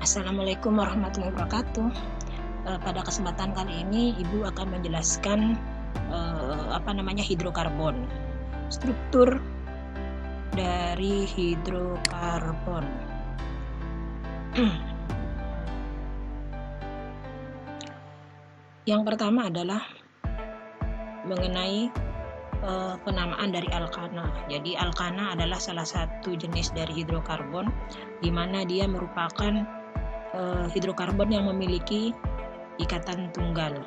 Assalamualaikum warahmatullahi wabarakatuh. Pada kesempatan kali ini Ibu akan menjelaskan hidrokarbon. Struktur dari hidrokarbon. Yang pertama adalah mengenai penamaan dari alkana. Jadi alkana adalah salah satu jenis dari hidrokarbon di mana dia merupakan hidrokarbon yang memiliki ikatan tunggal.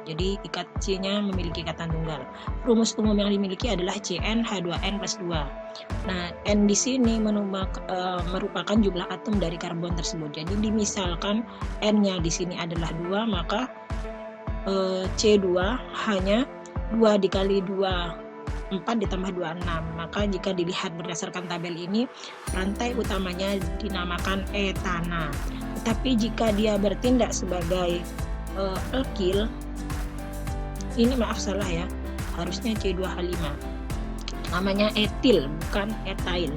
Jadi C-nya memiliki ikatan tunggal. Rumus umum yang dimiliki adalah CnH2n+2. Nah, N di sini merupakan jumlah atom dari karbon tersebut. Jadi misalkan N-nya di sini adalah 2, maka C2 hanya 2 dikali 2 4 ditambah 2 6. Maka jika dilihat berdasarkan tabel ini, rantai utamanya dinamakan etana. Tetapi jika dia bertindak sebagai alkil, ini harusnya C2H5. Namanya etil, bukan etail.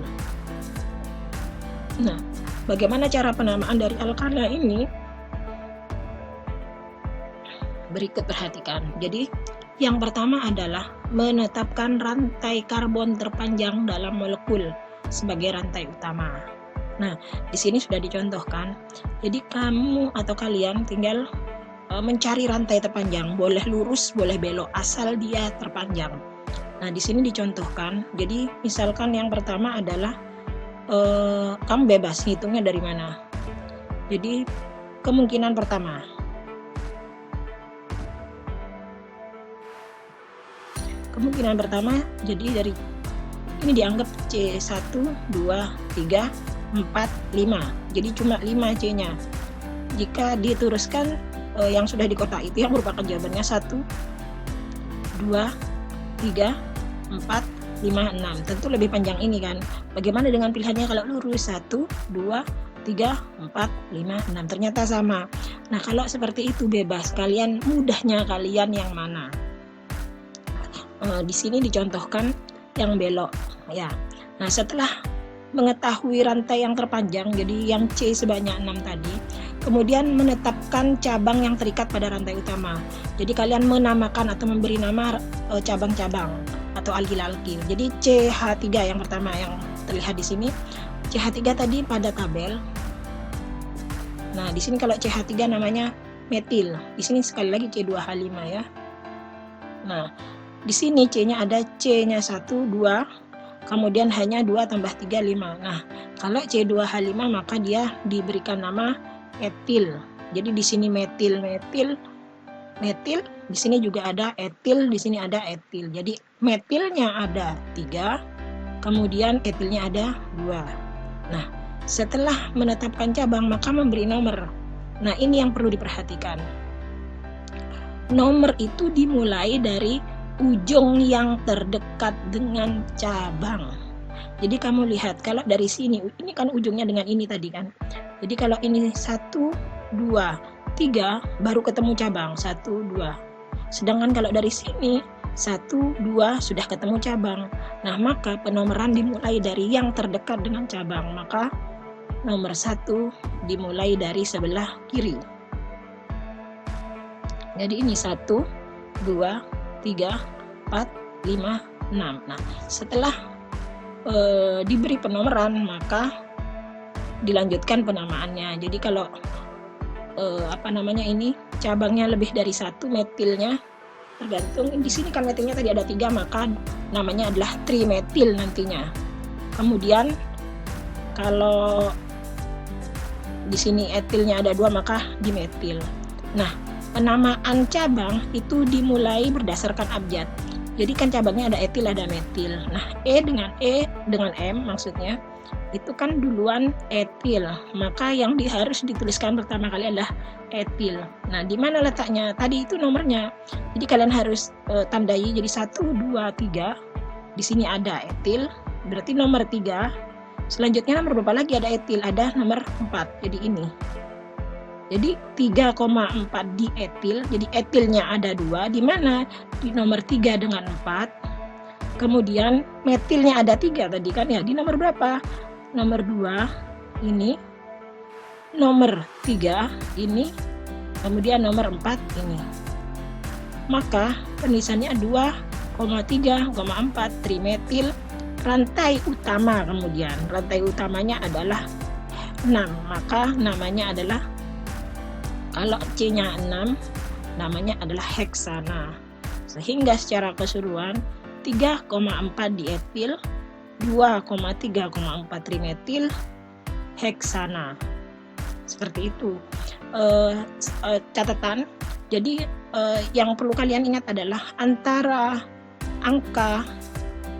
Nah, bagaimana cara penamaan dari alkana ini? Berikut perhatikan. Jadi yang pertama adalah menetapkan rantai karbon terpanjang dalam molekul sebagai rantai utama. Nah, di sini sudah dicontohkan. Jadi kamu atau kalian tinggal mencari rantai terpanjang, boleh lurus, boleh belok, asal dia terpanjang. Nah, di sini dicontohkan. Jadi misalkan yang pertama adalah kamu bebas ngitungnya dari mana. Jadi kemungkinan pertama, jadi dari ini dianggap C1, 2, 3, 4, 5. Jadi cuma 5 C-nya. Jika diteruskan yang sudah di kotak itu yang merupakan jawabannya 1, 2, 3, 4, 5, 6. Tentu lebih panjang ini kan. Bagaimana dengan pilihannya kalau lurus? 1, 2, 3, 4, 5, 6. Ternyata sama. Nah, kalau seperti itu bebas. Mudahnya kalian yang mana? Di sini dicontohkan yang belok ya. Nah, setelah mengetahui rantai yang terpanjang, jadi yang C sebanyak 6 tadi, kemudian menetapkan cabang yang terikat pada rantai utama. Jadi kalian menamakan atau memberi nama cabang-cabang atau alkil-alkil. Jadi CH3 yang pertama yang terlihat di sini, CH3 tadi pada tabel. Nah, di sini kalau CH3 namanya metil. Di sini sekali lagi C2H5 ya. Nah, di sini C-nya ada C-nya 1, 2, kemudian hanya 2 tambah 3, 5. Nah, kalau C2H5 maka dia diberikan nama etil. Jadi di sini metil, di sini juga ada etil, di sini ada etil. Jadi metilnya ada 3, kemudian etilnya ada 2. Nah, setelah menetapkan cabang maka memberi nomor. Nah, ini yang perlu diperhatikan. Nomor itu dimulai dari ujung yang terdekat dengan cabang. Jadi kamu lihat kalau dari sini, ini kan ujungnya dengan ini tadi kan. Jadi kalau ini 1, 2, 3 baru ketemu cabang 1, 2. Sedangkan kalau dari sini 1, 2 sudah ketemu cabang. Nah, maka penomoran dimulai dari yang terdekat dengan cabang. Maka nomor 1 dimulai dari sebelah kiri. Jadi ini 1, 2, 3, 4, 5, 6. Nah, setelah diberi penomoran maka dilanjutkan penamaannya. Jadi kalau ini cabangnya lebih dari 1, metilnya tergantung. Di sini kan metilnya tadi ada 3, maka namanya adalah trimetil nantinya. Kemudian kalau di sini etilnya ada 2 maka dimetil. Nah, penamaan cabang itu dimulai berdasarkan abjad. Jadi kan cabangnya ada etil, ada metil. Nah, E dengan M maksudnya itu kan duluan etil. Maka yang harus dituliskan pertama kali adalah etil. Nah, di mana letaknya? Tadi itu nomornya. Jadi kalian harus tandai. Jadi 1, 2, 3. Di sini ada etil. Berarti nomor 3. Selanjutnya nomor berapa lagi ada etil? Ada nomor 4. Jadi ini. Jadi 3,4 di etil. Jadi etilnya ada 2. Di mana? Di nomor 3 dengan 4. Kemudian metilnya ada 3 tadi kan ya. Di nomor berapa? Nomor 2 ini. nomor 3 ini, kemudian nomor 4 ini. Maka penulisannya 2,3,4 trimetil rantai utama, kemudian rantai utamanya adalah 6, maka namanya adalah, kalau C-nya 6, namanya adalah heksana. Sehingga secara keseluruhan 3,4 dietil, 2,3,4 trimetil heksana. Seperti itu. Catatan. Jadi yang perlu kalian ingat adalah antara angka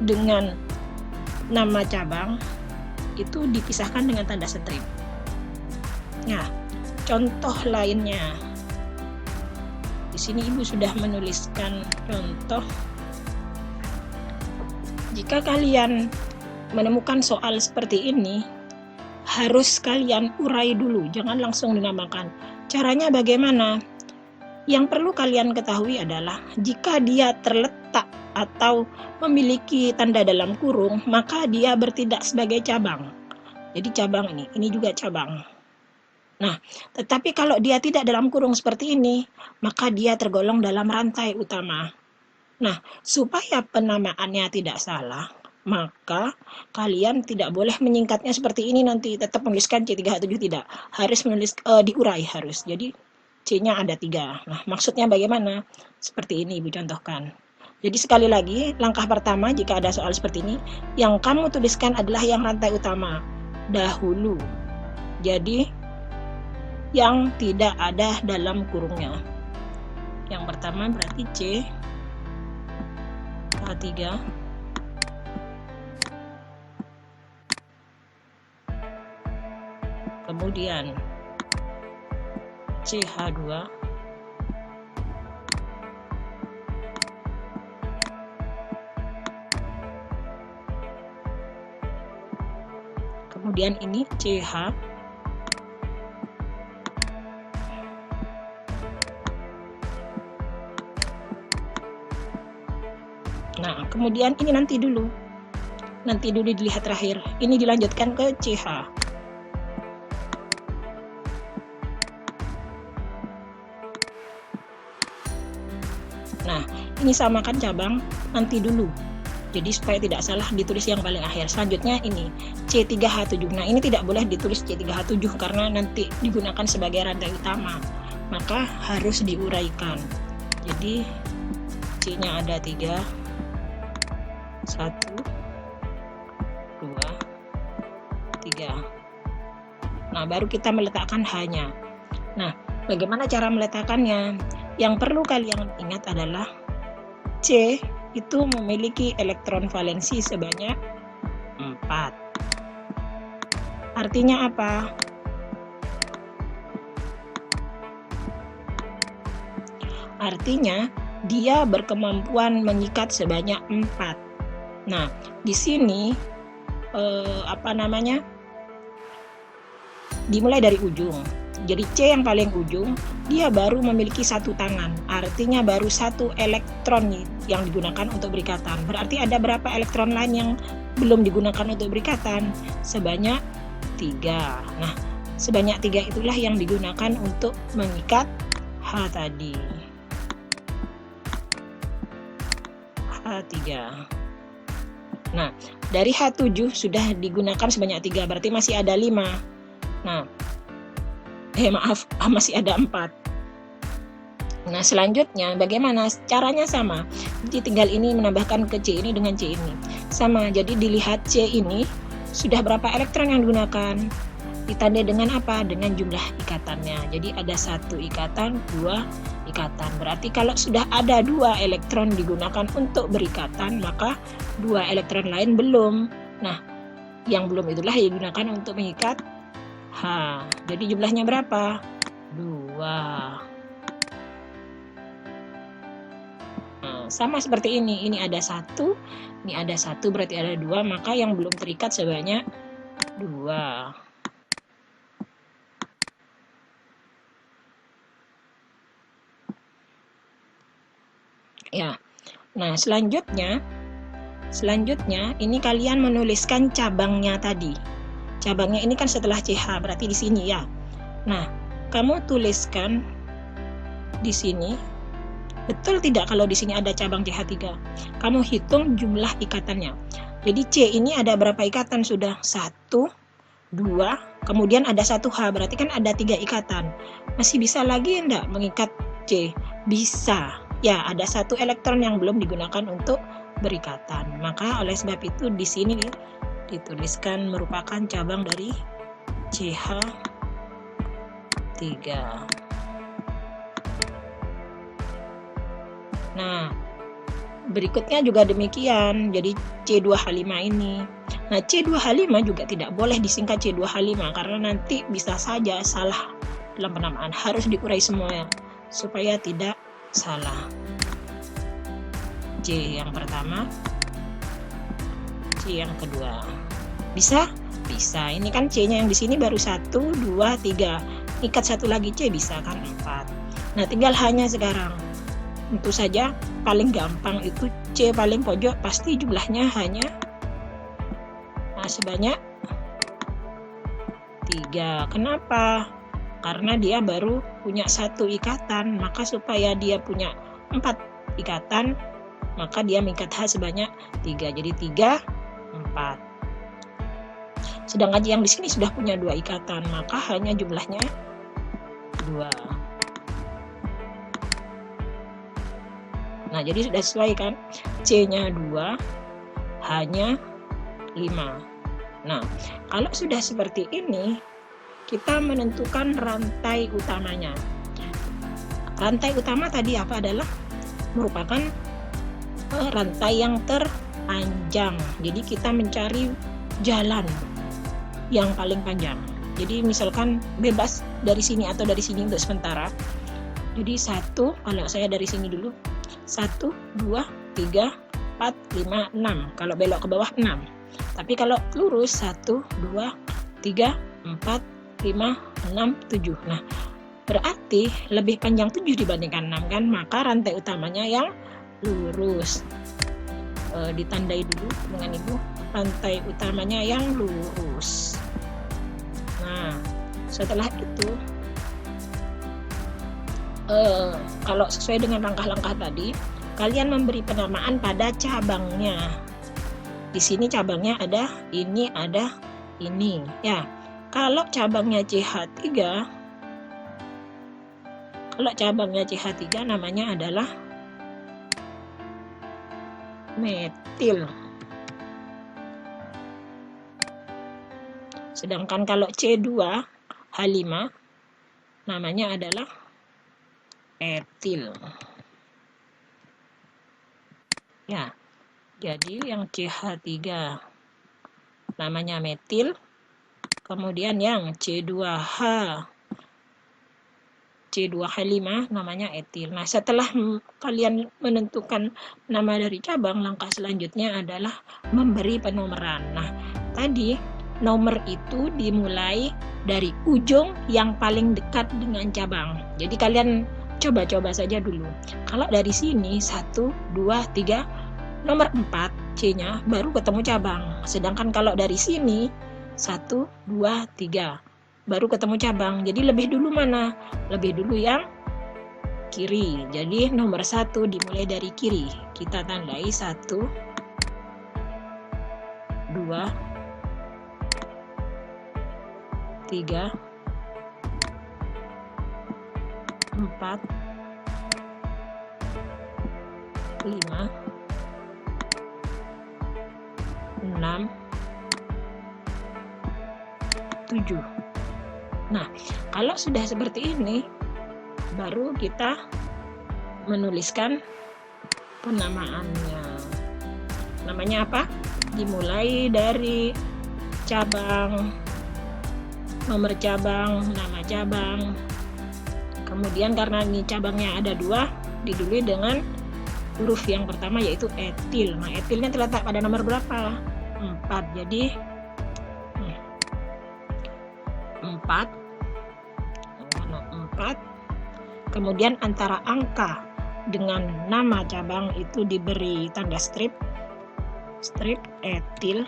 dengan nama cabang itu dipisahkan dengan tanda strip. Nah, contoh lainnya. Di sini Ibu sudah menuliskan contoh. Jika kalian menemukan soal seperti ini, harus kalian urai dulu, jangan langsung dinamakan. Caranya bagaimana? Yang perlu kalian ketahui adalah jika dia terletak atau memiliki tanda dalam kurung, maka dia bertindak sebagai cabang. Jadi cabang ini juga cabang. Nah, tetapi kalau dia tidak dalam kurung seperti ini, maka dia tergolong dalam rantai utama. Nah, supaya penamaannya tidak salah, maka kalian tidak boleh menyingkatnya seperti ini nanti tetap menuliskan C3H7, tidak. Harus menulis diurai harus. Jadi C-nya ada 3. Nah, maksudnya bagaimana? Seperti ini Ibu contohkan. Jadi sekali lagi, langkah pertama jika ada soal seperti ini, yang kamu tuliskan adalah yang rantai utama dahulu. Jadi yang tidak ada dalam kurungnya. Yang pertama berarti C H3, kemudian CH2, kemudian ini CH, nah kemudian ini nanti dulu dilihat terakhir, ini dilanjutkan ke CH. Nah, ini samakan cabang nanti dulu. Jadi supaya tidak salah ditulis yang paling akhir. Selanjutnya ini C3H7. Nah, ini tidak boleh ditulis C3H7 karena nanti digunakan sebagai rantai utama. Maka harus diuraikan. Jadi C-nya ada 3. 1, 2, 3. Nah, baru kita meletakkan H-nya. Nah, bagaimana cara meletakkannya? Yang perlu kalian ingat adalah C itu memiliki elektron valensi sebanyak 4. Artinya apa? Artinya dia berkemampuan mengikat sebanyak 4. Nah, di sini dimulai dari ujung. Jadi C yang paling ujung, dia baru memiliki 1 tangan. Artinya baru 1 elektron yang digunakan untuk berikatan. Berarti ada berapa elektron lain yang belum digunakan untuk berikatan? Sebanyak 3. Nah, sebanyak 3 itulah yang digunakan untuk mengikat H tadi. H3. Nah, dari H7 sudah digunakan sebanyak 3, berarti masih ada 5. Nah, masih ada 4. Nah, selanjutnya bagaimana? Caranya sama. Jadi tinggal ini menambahkan ke C ini dengan C ini. Sama, jadi dilihat C ini sudah berapa elektron yang digunakan. Ditandai dengan apa? Dengan jumlah ikatannya. Jadi ada 1 ikatan, 2 ikatan. Berarti kalau sudah ada 2 elektron digunakan untuk berikatan, maka 2 elektron lain belum. Nah, yang belum itulah yang digunakan untuk mengikat H. Jadi jumlahnya berapa? 2. Nah, sama seperti ini. Ini ada 1, ini ada 1, berarti ada 2, maka yang belum terikat sebanyak 2. Ya. Nah, selanjutnya ini kalian menuliskan cabangnya tadi. Cabangnya ini kan setelah CH, berarti di sini ya. Nah, kamu tuliskan di sini, betul tidak kalau di sini ada cabang CH3? Kamu hitung jumlah ikatannya. Jadi C ini ada berapa ikatan? Sudah 1, 2, kemudian ada 1H, berarti kan ada 3 ikatan. Masih bisa lagi enggak mengikat C? Bisa. Ya, ada 1 elektron yang belum digunakan untuk berikatan. Maka oleh sebab itu di sini dituliskan merupakan cabang dari CH3. Nah, berikutnya juga demikian. Jadi C2H5 ini. Nah, C2H5 juga tidak boleh disingkat C2H5 karena nanti bisa saja salah dalam penamaan. Harus diurai semua supaya tidak salah. C yang pertama, C yang kedua. Bisa? Bisa. Ini kan C-nya yang di sini baru 1, 2, 3. Ikat satu lagi C bisa kan 4. Nah, tinggal H-nya sekarang. Tentu saja paling gampang itu C paling pojok, pasti jumlahnya hanya sebanyak 3. Kenapa? Karena dia baru punya 1 ikatan, maka supaya dia punya 4 ikatan, maka dia mengikat H sebanyak 3. Jadi 3, 4. Sedangkan yang di sini sudah punya 2 ikatan, maka hanya jumlahnya 2. Nah, jadi sudah sesuai kan? C-nya 2, H-nya 5. Nah, kalau sudah seperti ini, kita menentukan rantai utamanya. Rantai utama tadi apa adalah merupakan rantai yang terpanjang. Jadi kita mencari jalan yang paling panjang. Jadi misalkan bebas dari sini atau dari sini untuk sementara. Jadi 1, kalau saya dari sini dulu, 1, 2, 3, 4, 5, 6. Kalau belok ke bawah 6. Tapi kalau lurus 1, 2, 3, 4, 5, 6, 7. Nah, berarti lebih panjang 7 dibandingkan 6 kan? Maka rantai utamanya yang lurus. Ditandai dulu dengan Ibu, rantai utamanya yang lurus. Nah, setelah itu kalau sesuai dengan langkah-langkah tadi, kalian memberi penamaan pada cabangnya. Di sini cabangnya ada ini, ada ini. Ya, kalau cabangnya CH3, namanya adalah metil. Sedangkan kalau C2H5 namanya adalah etil. Ya, jadi yang CH3 namanya metil, kemudian yang C2H5 namanya etil. Nah, setelah kalian menentukan nama dari cabang, langkah selanjutnya adalah memberi penomoran. Nah, tadi nomor itu dimulai dari ujung yang paling dekat dengan cabang. Jadi kalian coba-coba saja dulu. Kalau dari sini 1, 2, 3, nomor 4 C-nya baru ketemu cabang. Sedangkan kalau dari sini 1, 2, 3 baru ketemu cabang. Jadi lebih dulu mana? Lebih dulu yang kiri. Jadi nomor 1 dimulai dari kiri. Kita tandai 1, 2, 3, 4, 5, 6, 7. Nah, kalau sudah seperti ini, baru kita menuliskan penamaannya. Namanya apa? Dimulai dari cabang, nomor cabang, nama cabang. Kemudian karena ini cabangnya ada 2, didului dengan huruf yang pertama yaitu etil. Nah, etilnya terletak pada nomor berapa? 4. Jadi 4. Kemudian antara angka dengan nama cabang itu diberi tanda strip etil.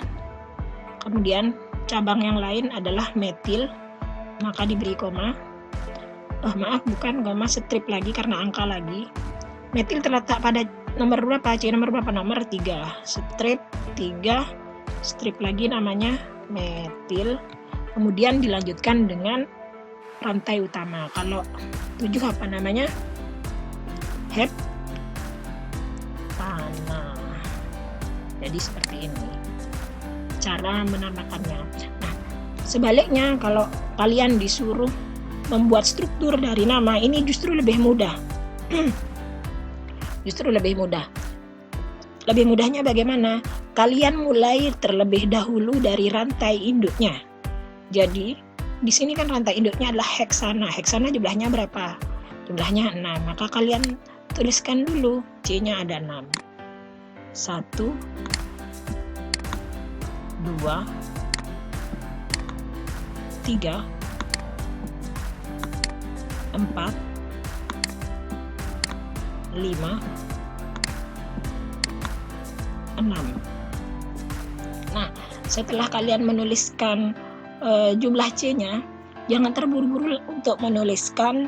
Kemudian cabang yang lain adalah metil. maka diberi koma. Maaf, bukan koma, strip lagi karena angka lagi. Metil terletak pada nomor berapa? C nomor berapa? Nomor 3. Strip 3, strip lagi namanya metil. Kemudian dilanjutkan dengan rantai utama. Kalau 7 apa namanya? Heptana. Jadi seperti ini cara menamakannya. Nah, sebaliknya kalau kalian disuruh membuat struktur dari nama, ini justru lebih mudah. Justru lebih mudah. Lebih mudahnya bagaimana? Kalian mulai terlebih dahulu dari rantai induknya. Jadi, di sini kan rantai induknya adalah heksana. Heksana jumlahnya berapa? Jumlahnya 6. Maka kalian tuliskan dulu. C-nya ada 6. 1, 2, 3, 4, 5, 6. Nah, setelah kalian menuliskan jumlah C-nya, jangan terburu-buru untuk menuliskan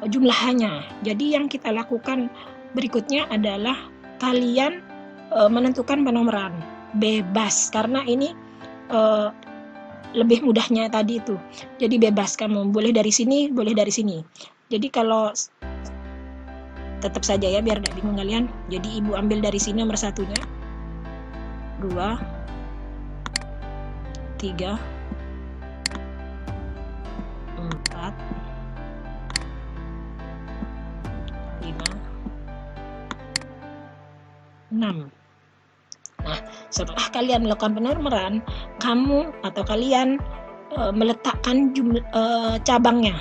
jumlahannya. Jadi yang kita lakukan berikutnya adalah kalian menentukan penomoran bebas, karena ini lebih mudahnya tadi itu. Jadi bebas, kamu boleh dari sini, boleh dari sini. Jadi kalau tetap saja ya, biar tidak bingung kalian. Jadi ibu ambil dari sini nomor 1-nya, 2, 3, 4, 5, 6. Nah, setelah kalian melakukan penomoran, kamu atau kalian meletakkan cabangnya.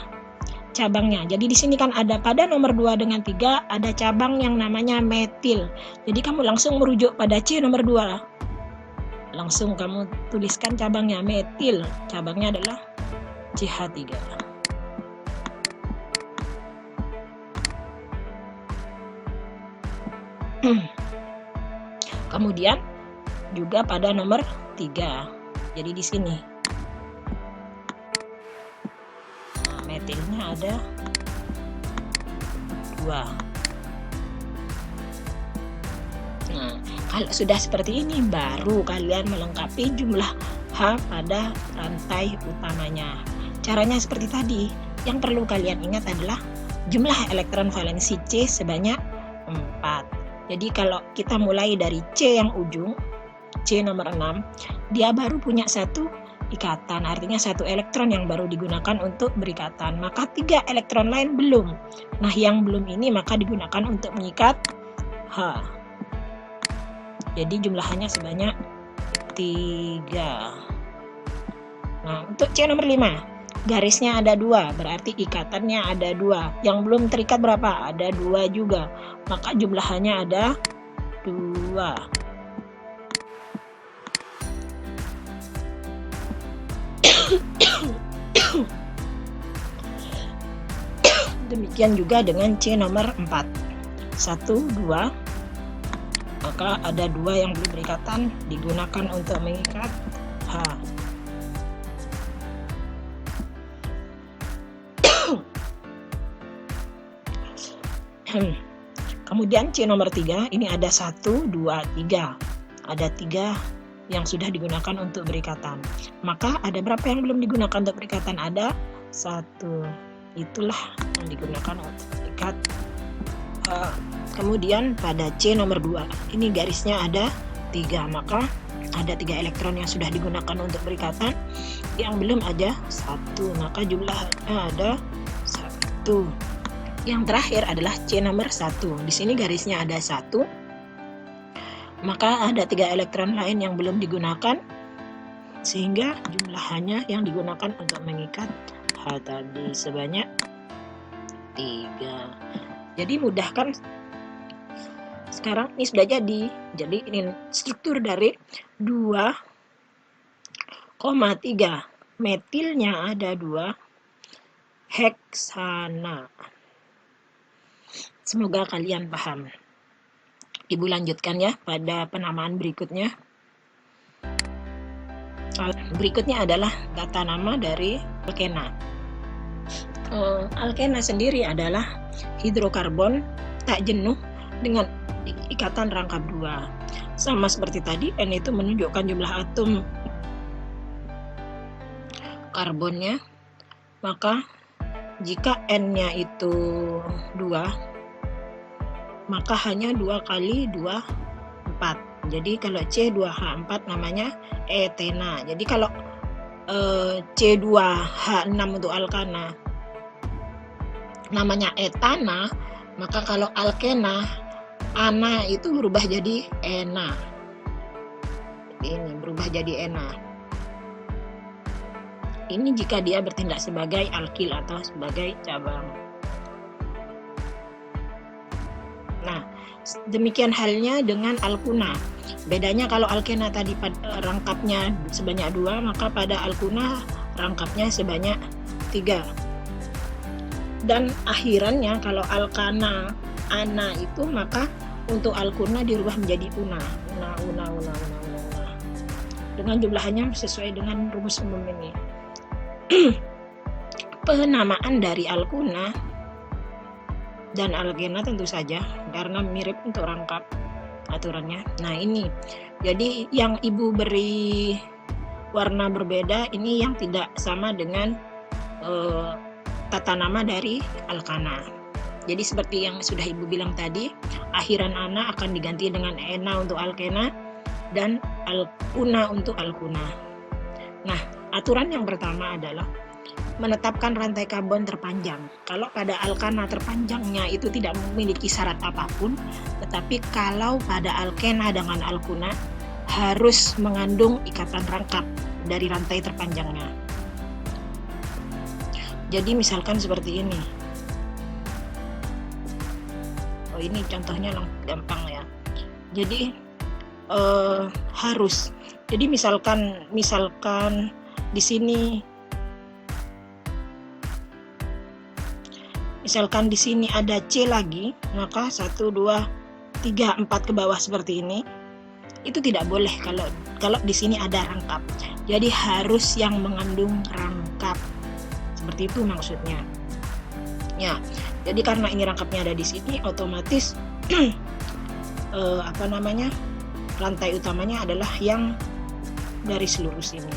Jadi di sini kan ada pada nomor 2 dengan 3 ada cabang yang namanya metil. Jadi kamu langsung merujuk pada C nomor 2. Langsung kamu tuliskan cabangnya metil. Cabangnya adalah CH3. Kemudian juga pada nomor 3. Jadi di sini metilnya ada 2. Nah, kalau sudah seperti ini baru kalian melengkapi jumlah H pada rantai utamanya. Caranya seperti tadi. Yang perlu kalian ingat adalah jumlah elektron valensi C sebanyak 4. Jadi kalau kita mulai dari C yang ujung, C nomor 6, dia baru punya 1 ikatan, artinya 1 elektron yang baru digunakan untuk berikatan. Maka 3 elektron lain belum. Nah, yang belum ini maka digunakan untuk mengikat H. Jadi jumlahannya sebanyak 3. Nah, untuk C nomor 5, garisnya ada 2, berarti ikatannya ada 2. Yang belum terikat berapa? Ada 2 juga. Maka jumlahannya ada 2. Demikian juga dengan C nomor 4. 1, 2. Maka ada 2 yang belum berikatan, digunakan untuk mengikat H. Kemudian C nomor 3, ini ada 1, 2, 3. Ada 3 yang sudah digunakan untuk berikatan. Maka ada berapa yang belum digunakan untuk berikatan? Ada 1. Itulah yang digunakan untuk berikat. Kemudian pada C nomor 2, ini garisnya ada 3. Maka ada 3 elektron yang sudah digunakan untuk berikatan. Yang belum ada 1. Maka jumlahnya ada 1. Yang terakhir adalah C nomor 1. Di sini garisnya ada 1. Maka ada 3 elektron lain yang belum digunakan, sehingga jumlahannya yang digunakan untuk mengikat H tadi sebanyak 3. Jadi mudah kan? Sekarang ini sudah jadi. Jadi ini struktur dari 2,3. Metilnya ada 2. Heksana. Semoga kalian paham. Ibu lanjutkan ya pada penamaan berikutnya. Berikutnya adalah tata nama dari alkena. Alkena sendiri adalah hidrokarbon tak jenuh dengan ikatan rangkap 2. Sama seperti tadi, N itu menunjukkan jumlah atom karbonnya, maka jika N-nya itu 2, maka hanya 2 kali 2, 4. Jadi kalau C2H4 namanya etena. Jadi kalau C2H6 untuk alkana namanya etana, maka kalau alkena, ana itu berubah jadi ena. Ini berubah jadi ena. Ini jika dia bertindak sebagai alkil atau sebagai cabang. Nah, demikian halnya dengan alkuna. Bedanya kalau alkena tadi rangkapnya sebanyak 2, maka pada alkuna rangkapnya sebanyak 3. Dan akhirannya kalau alkana ana itu, maka untuk alkuna dirubah menjadi una. Dengan jumlahnya sesuai dengan rumus umum ini. Penamaan dari alkuna dan alkena tentu saja karena mirip untuk rangkap aturannya. Nah ini, jadi yang ibu beri warna berbeda ini yang tidak sama dengan tata nama dari alkana. Jadi seperti yang sudah ibu bilang tadi, akhiran ana akan diganti dengan ena untuk alkena dan alkuna untuk alkuna. Nah, aturan yang pertama adalah menetapkan rantai karbon terpanjang. Kalau pada alkana terpanjangnya itu tidak memiliki syarat apapun, tetapi kalau pada alkena dengan alkuna harus mengandung ikatan rangkap dari rantai terpanjangnya. Jadi misalkan seperti ini. Oh, ini contohnya gampang ya. Jadi harus. Jadi misalkan di sini ada C lagi, maka 1, 2, 3, 4 ke bawah seperti ini. Itu tidak boleh kalau di sini ada rangkap. Jadi harus yang mengandung rangkap. Seperti itu maksudnya. Ya, jadi karena ini rangkapnya ada di sini, otomatis rantai utamanya adalah yang garis lurus ini.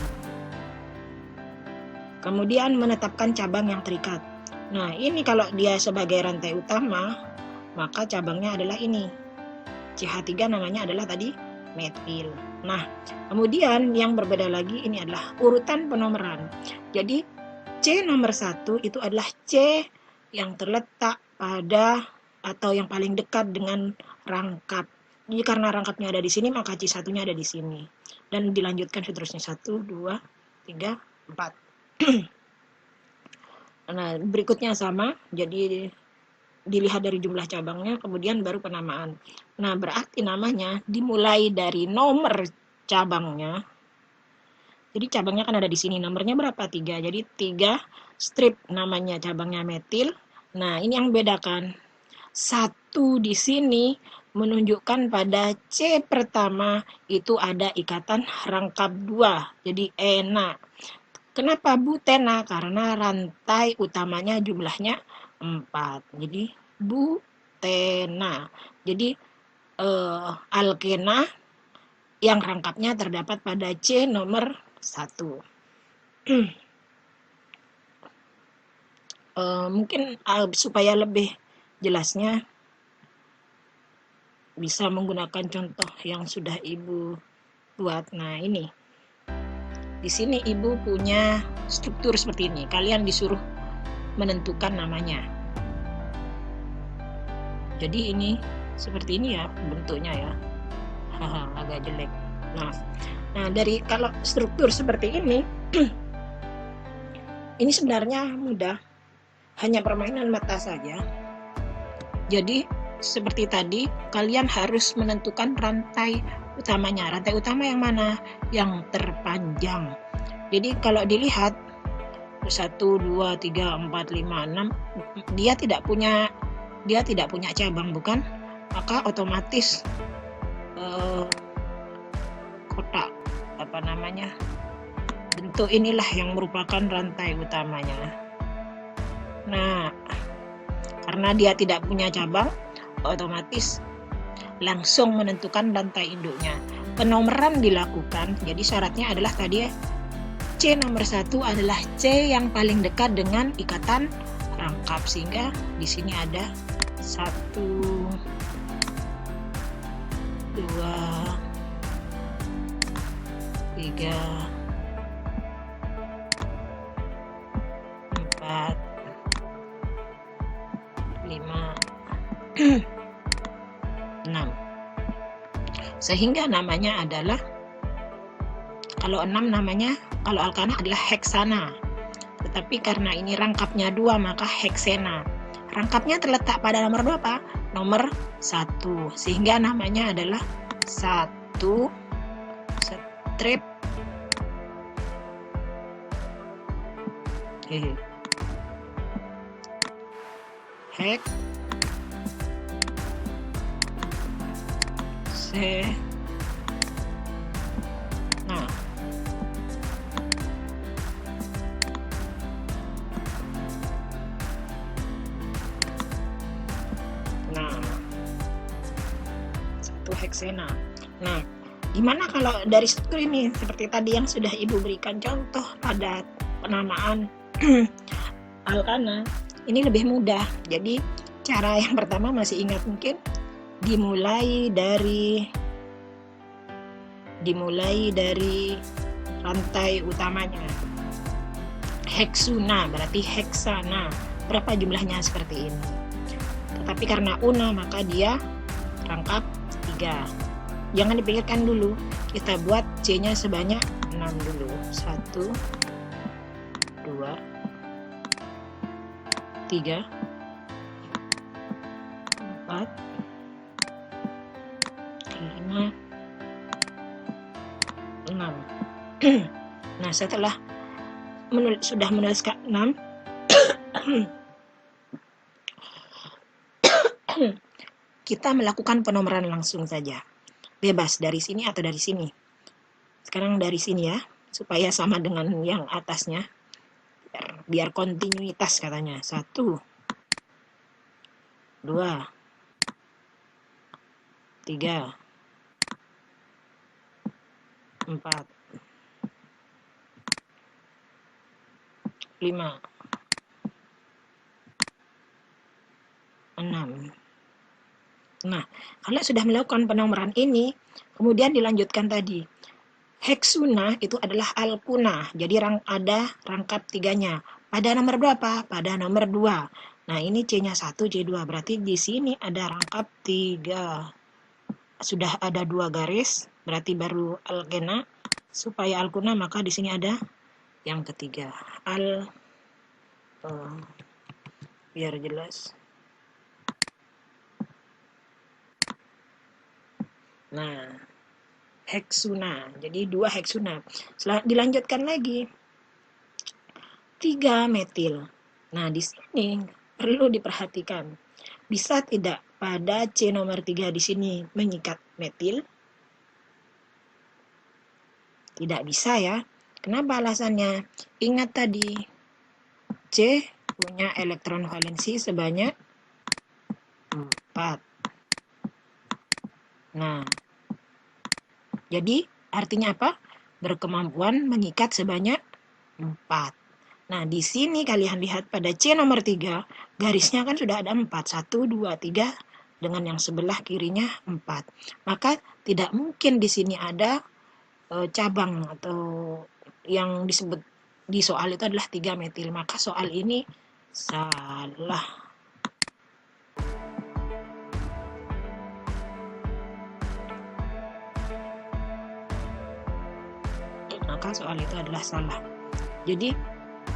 Kemudian menetapkan cabang yang terikat. Nah, ini kalau dia sebagai rantai utama, maka cabangnya adalah ini. CH3 namanya adalah tadi metil. Nah, kemudian yang berbeda lagi ini adalah urutan penomoran. Jadi C nomor 1 itu adalah C yang terletak pada atau yang paling dekat dengan rangkap. Jadi karena rangkapnya ada di sini, maka C1-nya ada di sini. Dan dilanjutkan seterusnya 1, 2, 3, 4. Nah, berikutnya sama, jadi dilihat dari jumlah cabangnya, kemudian baru penamaan. Nah, berarti namanya dimulai dari nomor cabangnya. Jadi cabangnya kan ada di sini, nomornya berapa? 3. Jadi 3 strip namanya cabangnya metil. Nah, ini yang bedakan. 1 di sini menunjukkan pada C pertama itu ada ikatan rangkap 2, jadi ena. Kenapa butena? Karena rantai utamanya jumlahnya 4. Jadi butena. Jadi alkena yang rangkapnya terdapat pada C nomor 1. Mungkin supaya lebih jelasnya bisa menggunakan contoh yang sudah ibu buat. Nah, ini. Di sini ibu punya struktur seperti ini. Kalian disuruh menentukan namanya. Jadi ini seperti ini ya bentuknya ya. Agak jelek. Nah, dari kalau struktur seperti ini ini sebenarnya mudah. Hanya permainan mata saja. Jadi seperti tadi, kalian harus menentukan rantai utamanya. Rantai utama yang mana? Yang terpanjang. Jadi kalau dilihat 1, 2, 3, 4, 5, 6, dia tidak punya cabang, bukan? Maka otomatis kotak bentuk inilah yang merupakan rantai utamanya. Nah, karena dia tidak punya cabang, otomatis langsung menentukan rantai induknya. Penomoran dilakukan, jadi syaratnya adalah tadi C nomor 1 adalah C yang paling dekat dengan ikatan rangkap, sehingga di sini ada 1, 2, 3, 4, 5, 6. Sehingga namanya adalah, kalau 6 namanya, kalau alkana adalah heksana. Tetapi karena ini rangkapnya 2, maka heksena. Rangkapnya terletak pada nomor 2 apa? Nomor 1. Sehingga namanya adalah 1 strip hek se. Nah, satu heksena. Nah, gimana kalau dari situ ini, seperti tadi yang sudah Ibu berikan contoh pada penamaan alkana, ini lebih mudah. Jadi cara yang pertama masih ingat mungkin, dimulai dari rantai utamanya. Heksuna berarti heksana. Berapa jumlahnya seperti ini. Tetapi karena una maka dia rangkap 3. Jangan dipikirkan dulu. Kita buat C-nya sebanyak 6 dulu. 1, 2, 3, 4, 5, 6. Nah, setelah sudah menuliskan 6, kita melakukan penomoran langsung saja. Bebas dari sini atau dari sini. Sekarang dari sini ya, supaya sama dengan yang atasnya. Biar kontinuitas katanya. 1, 2, 3, 4, 5, 6. Nah, kalau sudah melakukan penomoran ini, kemudian dilanjutkan tadi. Heksuna itu adalah alkuna, jadi ada rangkap 3-nya. Pada nomor berapa? Pada nomor 2. Nah, ini C-nya 1, C2, berarti di sini ada rangkap 3. Sudah ada 2 garis, berarti baru alkena. Supaya alkuna, maka di sini ada yang ketiga. Biar jelas. Nah, heksuna. Jadi 2 heksuna. Dilanjutkan lagi. 3 metil. Nah, di sini perlu diperhatikan. Bisa tidak pada C nomor 3 di sini mengikat metil? Tidak bisa ya. Kenapa alasannya? Ingat tadi, C punya elektron valensi sebanyak 4. Nah, jadi artinya apa? Berkemampuan mengikat sebanyak 4. Nah, di sini kalian lihat pada C nomor 3, garisnya kan sudah ada 4. 1, 2, 3, dengan yang sebelah kirinya 4. Maka tidak mungkin di sini ada cabang atau yang disebut di soal itu adalah 3 metil. Maka soal ini salah. Maka soal itu adalah salah. Jadi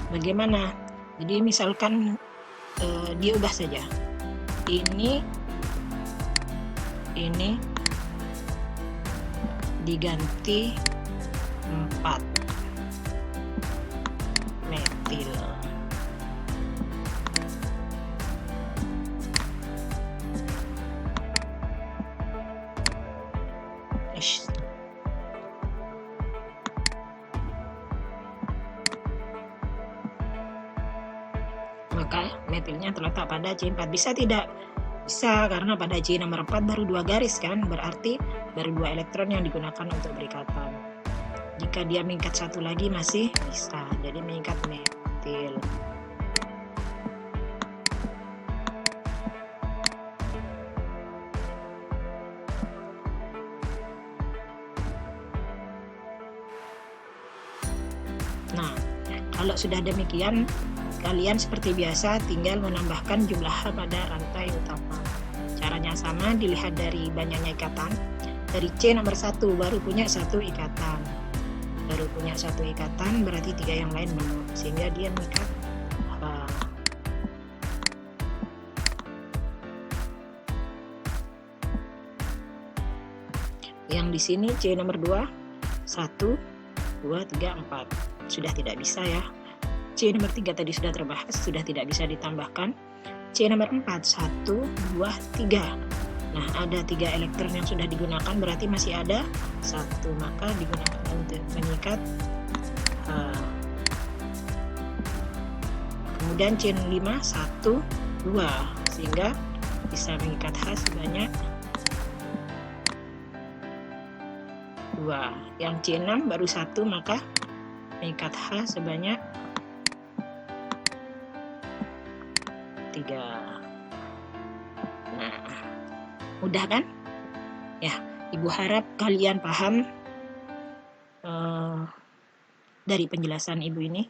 bagaimana? Jadi misalkan diubah saja. Ini diganti 4 metil. maka metilnya terletak pada C4. Bisa tidak? Bisa, karena pada C nomor 4 baru 2 garis kan, berarti baru 2 elektron yang digunakan untuk berikatan. Jika dia mengikat satu lagi masih bisa, jadi mengikat metil. Nah, kalau sudah demikian, kalian seperti biasa tinggal menambahkan jumlah H pada rantai utama. Caranya sama, dilihat dari banyaknya ikatan. Dari C nomor 1 baru punya 1 ikatan. Baru punya 1 ikatan, berarti 3 yang lain belum, sehingga dia mengikat H. Yang di sini C nomor 2, 1, 2, 3, 4. Sudah tidak bisa ya. C nomor 3 tadi sudah terbahas, sudah tidak bisa ditambahkan. C nomor 4, 1, 2, 3. Nah, ada 3 elektron yang sudah digunakan, berarti masih ada 1, maka digunakan untuk mengikat H. Kemudian C 5, 1, 2, sehingga bisa mengikat H sebanyak 2. Yang C6 baru 1, maka mengikat H sebanyak 3. Nah, mudah kan? Ya, Ibu harap kalian paham dari penjelasan Ibu ini.